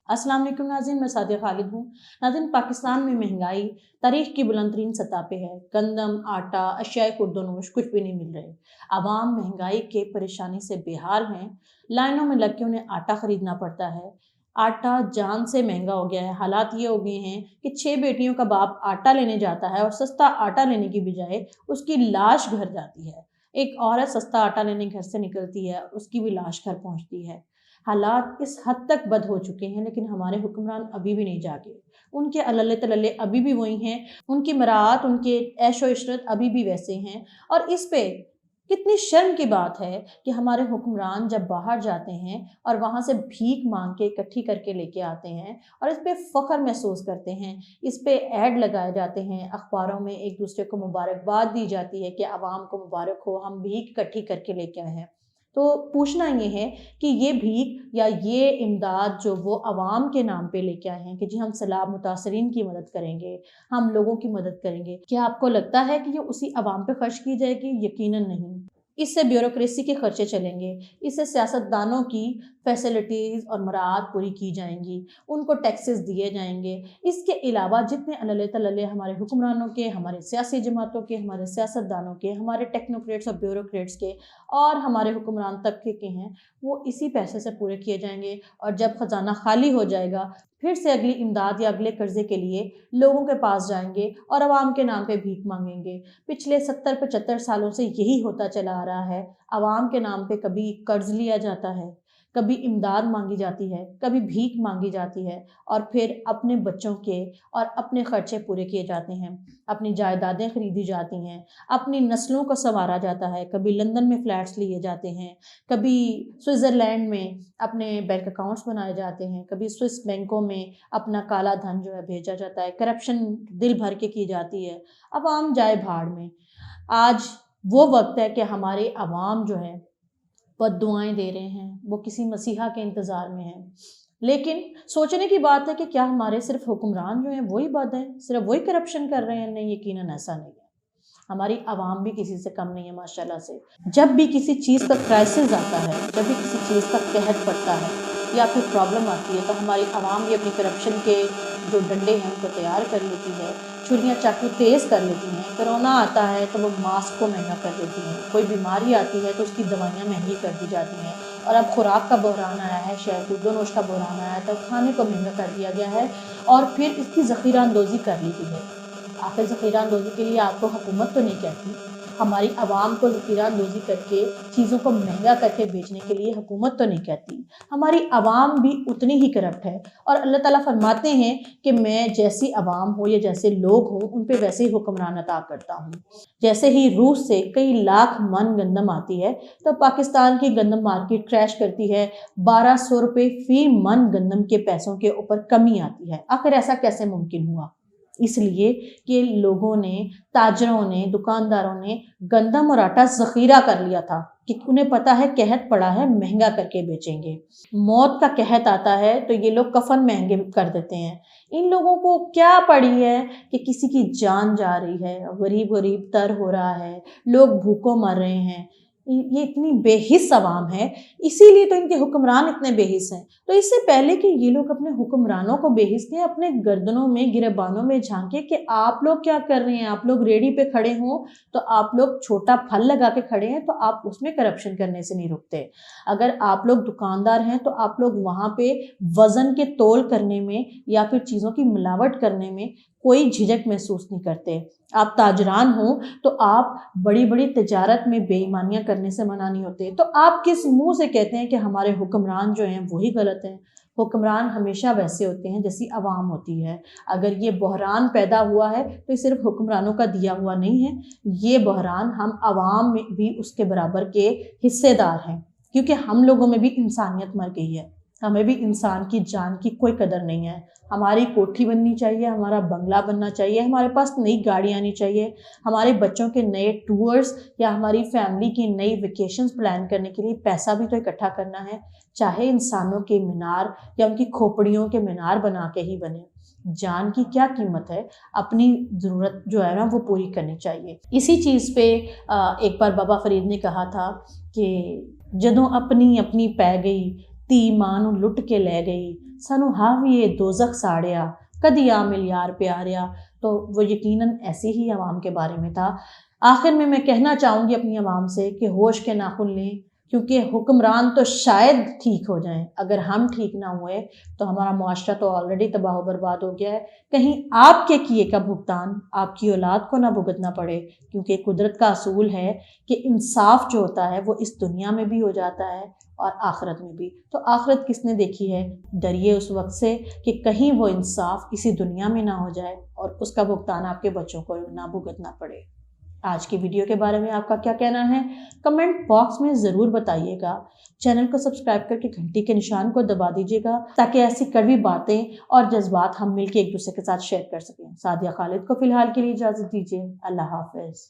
अस्सलाम वालेकुम नाज़रीन, मैं सादिया खालिद हूँ। नाज़रीन, पाकिस्तान में महंगाई तारीख की बुलंद तरीन सतह पे है। गंदम, आटा, अशियाए खुर्दोनोश कुछ भी नहीं मिल रहे। आवाम महंगाई के परेशानी से बेहाल हैं। लाइनों में लग के उन्हें आटा खरीदना पड़ता है। आटा जान से महंगा हो गया है। हालात ये हो गए हैं कि 6 बेटियों का बाप आटा लेने जाता है और सस्ता आटा लेने की बजाय उसकी लाश घर जाती है। एक औरत सस्ता आटा लेने घर से निकलती है, उसकी भी लाश घर पहुंचती है। हालात इस हद तक बद हो चुके हैं, लेकिन हमारे हुक्मरान अभी भी नहीं जागे। उनके अल्ले तल्ले अभी भी वही हैं, उनकी मरात, उनके ऐशो इशरत अभी भी वैसे हैं। और इस पे कितनी शर्म की बात है कि हमारे हुक्मरान जब बाहर जाते हैं और वहाँ से भीख मांग के इकट्ठी करके लेके आते हैं और इस पे फ़ख्र महसूस करते हैं, इस पे ऐड लगाए जाते हैं, अखबारों में एक दूसरे को मुबारकबाद दी जाती है कि आवाम को मुबारक हो, हम भीख इकट्ठी करके लेके आए हैं। तो पूछना ये है कि ये भीख या ये इमदाद जो वो अवाम के नाम पे लेके आए हैं कि जी हम सैलाब मुतासरीन की मदद करेंगे, हम लोगों की मदद करेंगे, क्या आपको लगता है कि ये उसी अवाम पे खर्च की जाएगी? यकीनन नहीं। इससे ब्यूरोक्रेसी के खर्चे चलेंगे, इससे सियासतदानों की फैसिलिटीज़ और मराद पूरी की जाएंगी, उनको टैक्सेस दिए जाएंगे। इसके अलावा जितने अल्ले तल्ले हमारे हुक्मरानों के, हमारे सियासी जमातों के, हमारे सियासतदानों के, हमारे टेक्नोक्रेट्स और ब्यूरोक्रेट्स के और हमारे हुक्मरान तबके के हैं, वो इसी पैसे से पूरे किए जाएंगे। और जब ख़जाना खाली हो जाएगा, फिर से अगली इमदाद या अगले कर्जे के लिए लोगों के पास जाएंगे और आवाम के नाम पे भीख मांगेंगे। पिछले 70-75 सालों से यही होता चला आ रहा है। आवाम के नाम पे कभी कर्ज लिया जाता है, कभी इमदाद मांगी जाती है, कभी भीख मांगी जाती है और फिर अपने बच्चों के और अपने खर्चे पूरे किए जाते हैं, अपनी जायदादें खरीदी जाती हैं, अपनी नस्लों को संवारा जाता है। कभी लंदन में फ्लैट्स लिए जाते हैं, कभी स्विट्ज़रलैंड में अपने बैंक अकाउंट्स बनाए जाते हैं, कभी स्विस बैंकों में अपना काला धन जो है भेजा जाता है, करप्शन दिल भर के की जाती है। अवाम जाए भाड़ में। आज वो वक्त है कि हमारे अवाम जो है बद्दुआएं दे रहे हैं, वो किसी मसीहा के इंतज़ार में हैं। लेकिन सोचने की बात है कि क्या हमारे सिर्फ हुक्मरान जो हैं वही बद हैं, सिर्फ वही करप्शन कर रहे हैं? नहीं, यकीनन ऐसा नहीं है। हमारी आवाम भी किसी से कम नहीं है माशाल्लाह से। जब भी किसी चीज़ का क्राइसिस आता है, जब भी किसी चीज़ का कहर पड़ता है या फिर प्रॉब्लम आती है, तो हमारी आवाम भी अपनी करप्शन के जो डंडे हैं उनको तैयार कर लेती है, छुरियाँ चाकू तेज़ कर लेती हैं। कोरोना आता है तो वो मास्क को महंगा कर देती हैं, कोई बीमारी आती है तो उसकी दवाइयाँ महंगी कर दी जाती हैं। और अब खुराक का बहरान आया है, शहतूतोनोश का बहरान आया है, तो खाने को महंगा कर दिया गया है और फिर इसकी ज़ख़ीरा अंदोज़ी कर ली गई है। आखिर ज़ख़ीरा अंदोज़ी के लिए आपको हुकूमत तो नहीं कहती, हमारी आवाम को ज़ख़ीरा अंदोज़ी करके चीज़ों को महंगा करके बेचने के लिए हुकूमत तो नहीं कहती। हमारी आवाम भी उतनी ही करप्ट है और अल्लाह ताला फरमाते हैं कि मैं जैसी आवाम हो या जैसे लोग हों उन पे वैसे ही हुक्मरान अता करता हूँ। जैसे ही रूस से कई लाख मन गंदम आती है तो पाकिस्तान की गंदम मार्केट क्रैश करती है, 1200 रुपये फ़ी मन गंदम के पैसों के ऊपर कमी आती है। आखिर ऐसा कैसे मुमकिन हुआ? इसलिए कि लोगों ने, ताजरों ने, दुकानदारों ने गंदम और आटा ज़ख़ीरा कर लिया था कि उन्हें पता है कहत पड़ा है, महंगा करके बेचेंगे। मौत का कहत आता है तो ये लोग कफन महंगे कर देते हैं। इन लोगों को क्या पड़ी है कि किसी की जान जा रही है, गरीब गरीब तर हो रहा है, लोग भूखों मर रहे हैं। ये इतनी बेहिस अवाम है, इसीलिए तो इनके हुक्मरान इतने बेहिस हैं। तो इससे पहले कि ये लोग अपने हुक्मरानों को बेहिस कहें, अपने गर्दनों में, गिरबानों में झांके कि आप लोग क्या कर रहे हैं। आप लोग रेडी पे खड़े हों तो आप लोग छोटा फल लगा के खड़े हैं तो आप उसमें करप्शन करने से नहीं रुकते। अगर आप लोग दुकानदार हैं तो आप लोग वहाँ पे वज़न के तोल करने में या फिर चीज़ों की मिलावट करने में कोई झिझक महसूस नहीं करते। आप ताजरान हो तो आप बड़ी बड़ी तिजारत में बेईमानियां करने से मना नहीं होते। तो आप किस मुंह से कहते हैं कि हमारे हुक्मरान जो हैं वही गलत हैं? हुक्मरान हमेशा वैसे होते हैं जैसी आवाम होती है। अगर ये बहरान पैदा हुआ है तो ये सिर्फ हुक्मरानों का दिया हुआ नहीं है, ये बहरान हम आवाम में भी उसके बराबर के हिस्सेदार हैं, क्योंकि हम लोगों में भी इंसानियत मर गई है। हमें भी इंसान की जान की कोई कदर नहीं है। हमारी कोठी बननी चाहिए, हमारा बंगला बनना चाहिए, हमारे पास नई गाड़ी आनी चाहिए, हमारे बच्चों के नए टूर्स या हमारी फैमिली की नई वेकेशंस प्लान करने के लिए पैसा भी तो इकट्ठा करना है, चाहे इंसानों के मीनार या उनकी खोपड़ियों के मीनार बना के ही बने। जान की क्या कीमत है, अपनी ज़रूरत जो है ना वो पूरी करनी चाहिए। इसी चीज़ पे एक बार बाबा फरीद ने कहा था कि जदों अपनी अपनी पै गई ती मां नू लुट के ले गई, सानू हाविए दोजख साड़िया, कदी आ मिल यार प्यारिया। तो वो यकीनन ऐसी ही आवाम के बारे में था। आखिर में मैं कहना चाहूँगी अपनी आवाम से कि होश के नाखुन लें, क्योंकि हुक्मरान तो शायद ठीक हो जाएं, अगर हम ठीक ना हुए तो हमारा मुआशरा तो ऑलरेडी तबाह बर्बाद हो गया है। कहीं आपके किए का भुगतान आपकी औलाद को ना भुगतना पड़े, क्योंकि कुदरत का असूल है कि इंसाफ जो होता है वो इस दुनिया में भी हो जाता है और आखिरत में भी। तो आखिरत किसने देखी है? डरिए उस वक्त से कि कहीं वो इंसाफ इसी दुनिया में ना हो जाए और उसका भुगतान आपके बच्चों को ना भुगतना पड़े। आज की वीडियो के बारे में आपका क्या कहना है? कमेंट बॉक्स में ज़रूर बताइएगा। चैनल को सब्सक्राइब करके घंटी के निशान को दबा दीजिएगा, ताकि ऐसी कड़वी बातें और जज्बात हम मिलकर एक दूसरे के साथ शेयर कर सकें। सादिया खालिद को फिलहाल के लिए इजाज़त दीजिए। अल्लाह हाफ़िज़।